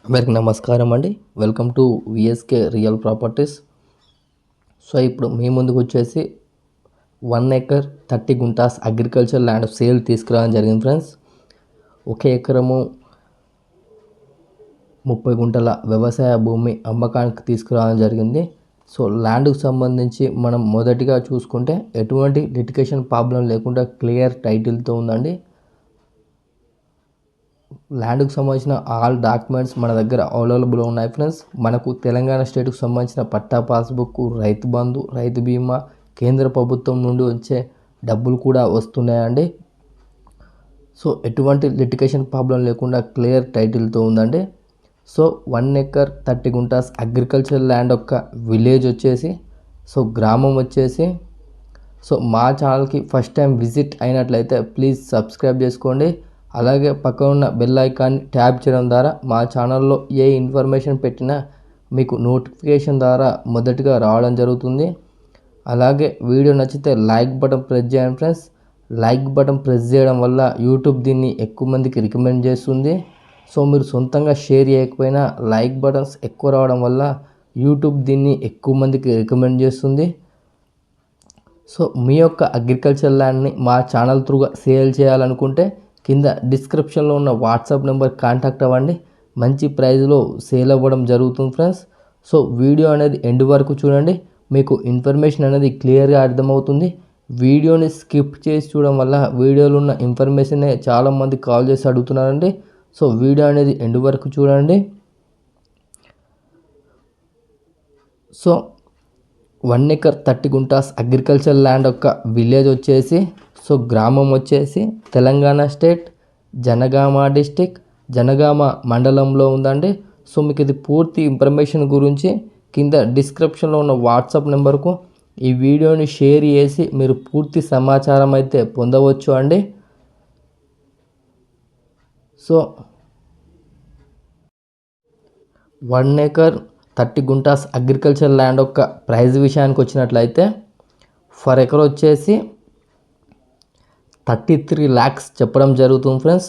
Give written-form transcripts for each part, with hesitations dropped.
అందరికీ నమస్కారం అండి. Welcome to VSK real properties. So ఇప్పుడు మీ ముందుకు వచ్చేసి 1 acre 30 guntas agriculture land sale తీసుకురావడం జరిగింది ఫ్రెండ్స్. 1 ఎకరము 30 గుంటల వ్యవసాయ భూమి అమ్మకానికి తీసుకురావడం జరిగింది. సో ల్యాండ్కు సంబంధించి మనం మొదటిగా చూసుకుంటే ఎటువంటి లిటిగేషన్ ప్రాబ్లం లేకుండా క్లియర్ టైటిల్తో ఉందండి. ల్యాండ్కు సంబంధించిన ఆల్ డాక్యుమెంట్స్ మన దగ్గర అవైలబుల్ ఉన్నాయి ఫ్రెండ్స్. మనకు తెలంగాణ స్టేట్కు సంబంధించిన పట్టా పాస్బుక్, రైతు బంధు, రైతు బీమా, కేంద్ర ప్రభుత్వం నుండి వచ్చే డబ్బులు కూడా వస్తున్నాయండి. సో ఎటువంటి లిటిగేషన్ ప్రాబ్లం లేకుండా క్లియర్ టైటిల్తో ఉందండి. So 1 acre 30 guntas agriculture land యొక్క విలేజ్ వచ్చేసి, సో గ్రామం వచ్చేసి, సో మా ఛానల్కి ఫస్ట్ టైం విజిట్ అయినట్లయితే ప్లీజ్ సబ్స్క్రైబ్ చేసుకోండి. అలాగే పక్కన ఉన్న బెల్ ఐకాన్ని ట్యాప్ చేయడం ద్వారా మా ఛానల్లో ఏ ఇన్ఫర్మేషన్ పెట్టినా మీకు నోటిఫికేషన్ ద్వారా మొదటిగా రావడం జరుగుతుంది. అలాగే వీడియో నచ్చితే లైక్ బటన్ ప్రెస్ చేయండి ఫ్రెండ్స్. లైక్ బటన్ ప్రెస్ చేయడం వల్ల యూట్యూబ్ దీన్ని ఎక్కువ మందికి రికమెండ్ చేస్తుంది. సో మీరు సొంతంగా షేర్ చేయకపోయినా లైక్ బటన్స్ ఎక్కువ రావడం వల్ల యూట్యూబ్ దీన్ని ఎక్కువ మందికి రికమెండ్ చేస్తుంది. సో మీ యొక్క అగ్రికల్చర్ ల్యాండ్ని మా ఛానల్ త్రూగా సేల్ చేయాలనుకుంటే కింద డిస్క్రిప్షన్లో ఉన్న వాట్సాప్ నెంబర్ కాంటాక్ట్ అవ్వండి. మంచి ప్రైస్లో సేల్ అవ్వడం జరుగుతుంది ఫ్రెండ్స్. సో వీడియో అనేది ఎండ్ వరకు చూడండి, మీకు ఇన్ఫర్మేషన్ అనేది క్లియర్గా అర్థమవుతుంది. వీడియోని స్కిప్ చేసి చూడడం వల్ల వీడియోలో ఉన్న ఇన్ఫర్మేషనే చాలామంది కాల్ చేసి అడుగుతున్నారండి. సో వీడియో అనేది ఎండ్ వరకు చూడండి. So 1 acre 30 guntas agriculture land యొక్క విలేజ్ వచ్చేసి, సో గ్రామం వచ్చేసి తెలంగాణ స్టేట్ జనగామ డిస్టిక్ జనగామ మండలంలో ఉందండి. సో మీకు ఇది పూర్తి ఇన్ఫర్మేషన్ గురించి కింద డిస్క్రిప్షన్లో ఉన్న వాట్సాప్ నెంబర్కు ఈ వీడియోని షేర్ చేసి మీరు పూర్తి సమాచారం అయితే పొందవచ్చు అండి. So 1 acre 30 guntas agriculture land యొక్క ప్రైస్ విషయానికి వచ్చినట్లయితే ఫర్ ఎకర్ వచ్చేసి 33 lakhs చెప్పడం జరుగుతుంది ఫ్రెండ్స్.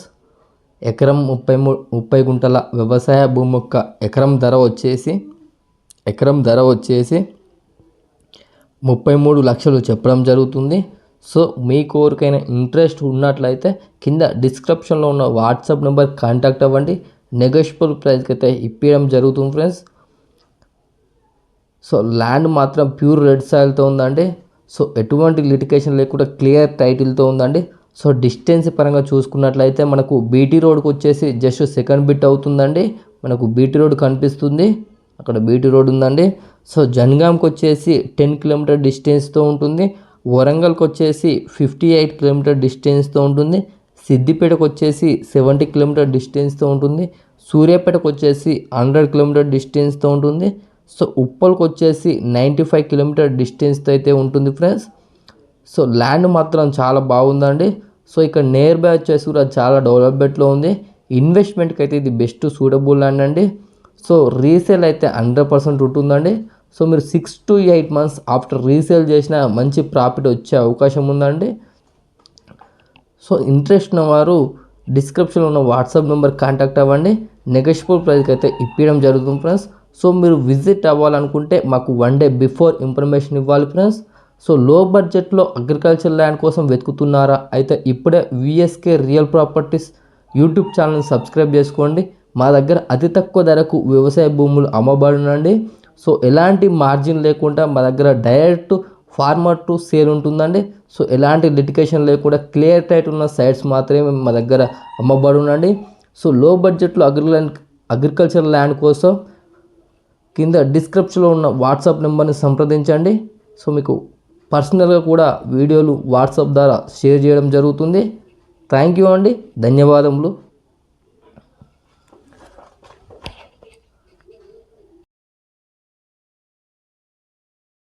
ఎకరం 30 గుంటల వ్యవసాయ భూమి యొక్క ఎకరం ధర వచ్చేసి 33 లక్షలు చెప్పడం జరుగుతుంది. సో మీ కోరికైనా ఇంట్రెస్ట్ ఉన్నట్లయితే కింద డిస్క్రిప్షన్లో ఉన్న వాట్సాప్ నెంబర్ కాంటాక్ట్ అవ్వండి. నెగోషియబుల్ ప్రైస్కి అయితే ఇప్పించడం జరుగుతుంది ఫ్రెండ్స్. సో ల్యాండ్ మాత్రం ప్యూర్ రెడ్ సాయిల్తో ఉందండి. సో ఎటువంటి లిటిగేషన్ లేకుండా క్లియర్ టైటిల్తో ఉందండి. సో డిస్టెన్స్ పరంగా చూసుకున్నట్లయితే మనకు బీటీ రోడ్కి వచ్చేసి జస్ట్ సెకండ్ బిట్ అవుతుందండి. మనకు బీటీ రోడ్ కనిపిస్తుంది, అక్కడ బీటీ రోడ్ ఉందండి. సో జనగాంకి వచ్చేసి 10 కిలోమీటర్ డిస్టెన్స్తో ఉంటుంది. వరంగల్కి వచ్చేసి 58 కిలోమీటర్ డిస్టెన్స్తో ఉంటుంది. సిద్దిపేటకు వచ్చేసి 70 కిలోమీటర్ డిస్టెన్స్తో ఉంటుంది. సూర్యాపేటకు వచ్చేసి 100 కిలోమీటర్ డిస్టెన్స్తో ఉంటుంది. సో ఉప్పల్కి వచ్చేసి 95 కిలోమీటర్ డిస్టెన్స్తో అయితే ఉంటుంది ఫ్రెండ్స్. సో ల్యాండ్ మాత్రం చాలా బాగుందండి. సో ఇక్కడ నియర్ బై వచ్చేసి కూడా చాలా డెవలప్మెంట్లో ఉంది. ఇన్వెస్ట్మెంట్కి అయితే ఇది బెస్ట్ సూటబుల్ ల్యాండ్ అండి. సో రీసేల్ అయితే 100% ఉంటుందండి. సో మీరు 6 to 8 months ఆఫ్టర్ రీసేల్ చేసిన మంచి ప్రాఫిట్ వచ్చే అవకాశం ఉందండి. సో ఇంట్రెస్ట్ ఉన్న వారు డిస్క్రిప్షన్లో ఉన్న వాట్సాప్ నెంబర్ కాంటాక్ట్ అవ్వండి. నెగోషియబుల్ ప్రైస్కి అయితే ఇప్పించడం జరుగుతుంది ఫ్రెండ్స్. సో మీరు విజిట్ అవ్వాలనుకుంటే మాకు 1 day బిఫోర్ ఇన్ఫర్మేషన్ ఇవ్వాలి ఫ్రెండ్స్. సో లో బడ్జెట్లో అగ్రికల్చర్ ల్యాండ్ కోసం వెతుకుతున్నారా అయితే ఇప్పుడే విఎస్కే రియల్ ప్రాపర్టీస్ యూట్యూబ్ ఛానల్ని సబ్స్క్రైబ్ చేసుకోండి. మా దగ్గర అతి తక్కువ ధరకు వ్యవసాయ భూములు అమ్మబడునండి. సో ఎలాంటి మార్జిన్ లేకుండా మా దగ్గర డైరెక్ట్ ఫార్మర్ టు సేల్ ఉంటుందండి. సో ఎలాంటి లిటిగేషన్ లేకుండా క్లియర్ టైటిల్ ఉన్న సైట్స్ మాత్రమే మా దగ్గర అమ్మబడునండి. సో లో బడ్జెట్లో అగ్రికల్చర్ ల్యాండ్ కోసం కింద డిస్క్రిప్షన్లో ఉన్న వాట్సాప్ నెంబర్ని సంప్రదించండి. సో మీకు పర్సనల్గా కూడా వీడియోలు వాట్సాప్ ద్వారా షేర్ చేయడం జరుగుతుంది. థ్యాంక్ యూ అండి, ధన్యవాదములు.